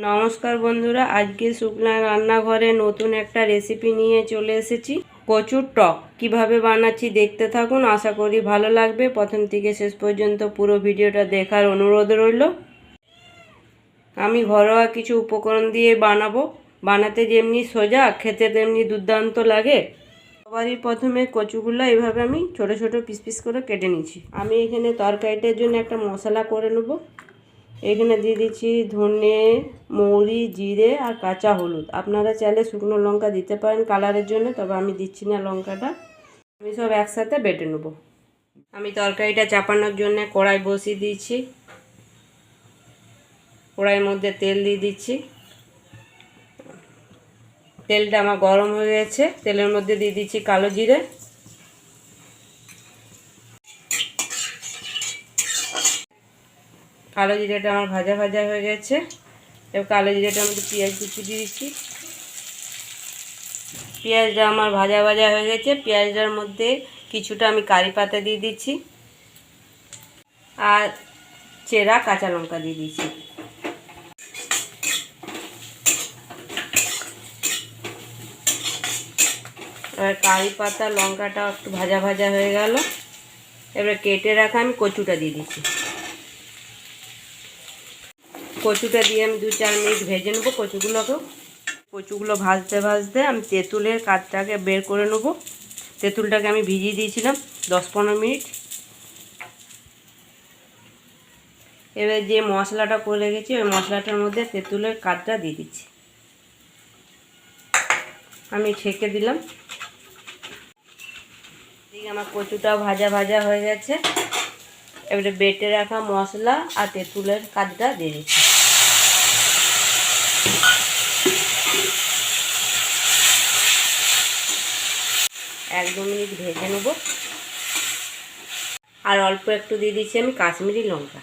নমস্কার বন্ধুরা, আজকে শুকনা রান্নাঘরে নতুন একটা রেসিপি নিয়ে চলে এসেছি। কচুর টক কিভাবে বানাচ্ছি দেখতে থাকুন, আশা করি ভালো লাগবে। প্রথম থেকে শেষ পর্যন্ত পুরো ভিডিওটা দেখার অনুরোধ রইল। আমি ঘরোয়া কিছু উপকরণ দিয়ে বানাবো, বানাতে যেমনি সোজা খেতে তেমনি দুর্দান্ত লাগে। সবারই প্রথমে কচুগুলো এইভাবে আমি ছোট ছোট পিস পিস করে কেটে নিচ্ছি। আমি এখানে তরকারিটার জন্য একটা মশলা করে নেব। এখানে দিয়ে দিচ্ছি ধনে, মৌরি, জিরে আর কাঁচা হলুদ। আপনারা চাইলে শুকনো লঙ্কা দিতে পারেন কালারের জন্য, তবে আমি দিচ্ছি না লঙ্কাটা। আমি সব একসাথে বেটে নেব। আমি তরকারিটা চাপানোর জন্য কড়াই বসিয়ে দিয়েছি। কড়াইয়ের মধ্যে তেল দিয়ে দিচ্ছি। তেলটা আমার গরম হয়ে গেছে। তেলের মধ্যে দিয়ে দিচ্ছি কালো জিরে। কালো জিরেটা আমার ভাজা ভাজা হয়ে গেছে। এবার কালো জিরেটার মধ্যে পেঁয়াজ কুচি দিয়ে দিচ্ছি। পেঁয়াজটা আমার ভাজা ভাজা হয়ে গেছে। পেঁয়াজটার মধ্যে কিছুটা আমি কারি পাতা দিয়ে দিচ্ছি আর চেরা কাঁচা লঙ্কা দিয়ে দিচ্ছি। এবার কারি পাতা লঙ্কাটা একটু ভাজা ভাজা হয়ে গেল। এবার কেটে রাখা আমি কচুটা দিয়ে দিচ্ছি। কচুটা দিয়ে আমি 2-4 মিনিট ভেজে নেবো কচুগুলো ভাজতে ভাজতে আমি তেঁতুলের কাঠটাকে বের করে নেব। তেঁতুলটাকে আমি ভিজিয়ে দিয়েছিলাম 10-15 মিনিট। এবার যে মশলাটা করে রেখেছি ওই মশলাটার মধ্যে তেঁতুলের কাঠটা দিয়ে দিচ্ছি। আমি ছেঁকে দিলাম। এদিকে আমার কচুটা ভাজা ভাজা হয়ে গেছে। এবারে বেটে রাখা মশলা আর তেঁতুলের কাঠটা দিয়ে দিচ্ছি। 1-2 মিনিট ভেজে নেব। আর অল্প একটু দিয়ে দিচ্ছি আমি কাশ্মীরি লঙ্কা।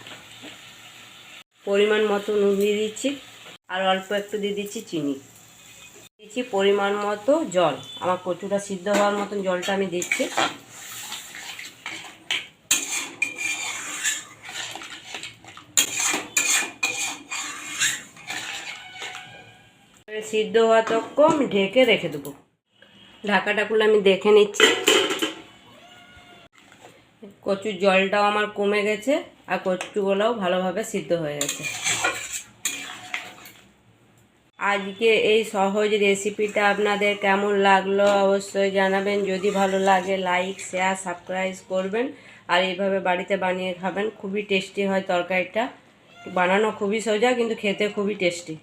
পরিমাণ মতো নুন দিয়ে দিচ্ছি। আর অল্প একটু দিয়ে দিচ্ছি চিনি। দিচ্ছি পরিমাণ মতো জল। আমার কচুটা সিদ্ধ হওয়ার মতন জলটা আমি দিচ্ছি। সিদ্ধ হওয়া তক আমি ঢেকে রেখে দেবো। ঢাকাটা খুলে আমি দেখে নিচ্ছি। কচুর জলটাও আমার কমে গেছে আর কচুগুলোও ভালোভাবে সিদ্ধ হয়ে গেছে। আজকে এই সহজ রেসিপিটা আপনাদের কেমন লাগলো অবশ্যই জানাবেন। যদি ভালো লাগে লাইক, শেয়ার, সাবস্ক্রাইব করবেন। আর এইভাবে বাড়িতে বানিয়ে খাবেন, খুবই টেস্টি হয় তরকারিটা। বানানো খুবই সোজা কিন্তু খেতে খুবই টেস্টি।